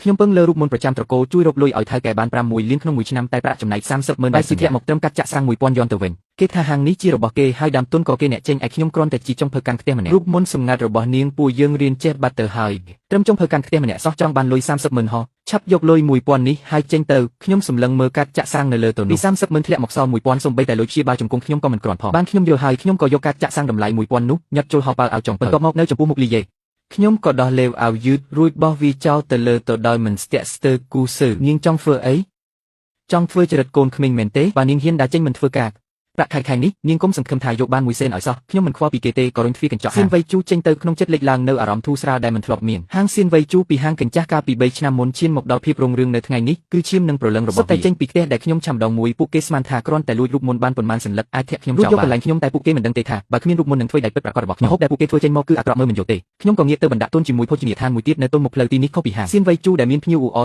ខ្ញុំពឹងលើរូបមន្តប្រចាំត្រកូលជួយរកលុយឲ្យថៅកែបាន6លានក្នុងមួយឆ្នាំតែប្រាក់ចំណែក30,000បែរជាធ្លាក់មកត្រឹមកាត់ចាក់សាំង1000យន់ទៅវិញគេថាហាងនេះជារបស់គេហើយដើមទុនក៏គេអ្នកចេញឯខ្ញុំគ្រាន់តែជាចុងភៅកាន់ខ្ទះម្នាក់រូបមន្តសម្ងាត់របស់នាងពួកយើងរៀនចេះបាត់ទៅហើយត្រឹមចុងភៅកាន់ខ្ទះម្នាក់សោះចង់បានលុយ30,000ហោះឆាប់យកលុយ1000នេះហើយចេញទៅខ្ញុំសម្លឹងមើលកាត់ចាក់សាំងនៅលើទៅនេះ30,000ធ្លាក់មកសល់1000សំបីតែលុយព្យាបាលជំគង់ខ្ញុំក៏មិនគ្រាន់ផងបានខ្ញុំយល់ហើយខ្ញុំក៏យកកាត់ចាក់សាំងតម្លៃ1000នោះញាត់ចូលហោប៉ាល់ឲ្យចុងបន្ទាប់មកនៅចំពោះមុខលីយេខ្ញុំក៏ដោះលេវអាវយឺតរួចបោះវាចោលទៅលើទៅដោយមិនស្ទាក់ស្ទើរគូសើនាងចង់ធ្វើអីចង់ធ្វើចរិតកូនក្មេងមែនទេបើនាងហ៊ានដើរចេញមិនធ្វើការប្រាក់ខែនេះនាងកុំសង្ឃឹមថាយកបាន1សេនឲ្យសោះខ្ញុំមិនខ្វល់ពីគេទេក៏រុញទ្វារកញ្ចក់សៀនវៃជូចេញទៅក្នុងចិត្តលេចឡើងនៅអារម្មណ៍ធូរស្រាលដែលមិនធ្លាប់មានហាងសៀនវៃជូពីហាងកញ្ចាស់កាលពី3ឆ្នាំមុនឈានមកដល់ភាពរុងរឿងនៅថ្ងៃនេះគឺឈាមនឹងប្រលឹងរបស់តែចេញពីផ្ទះដែលខ្ញុំឆាំដងមួយពួកគេស្មានថាគ្រាន់តែលួចរូបមន្តបានប៉ុន្មានសន្លឹកអាចធាក់ខ្ញុំចោលយកកន្លែងខ្ញុំតែពួកគេមិនដឹងទេថាបើគ្មានរូបមន្តនឹងធ្វើដៃពិតប្រាកដរបស់ខ្ញុំហូបដែលពួកគេធ្វើចេញមកគឺអាក្រក់មើលមិនយកទេខ្ញុំក៏ងាកទៅបណ្ដាក់ទុនជាមួយភោជនីយដ្ឋានមួយទៀតនៅទល់មុខផ្លូវទីនេះខុសពីហាងសៀនវៃជូដែលមានភ្ញៀវអ៊ូអ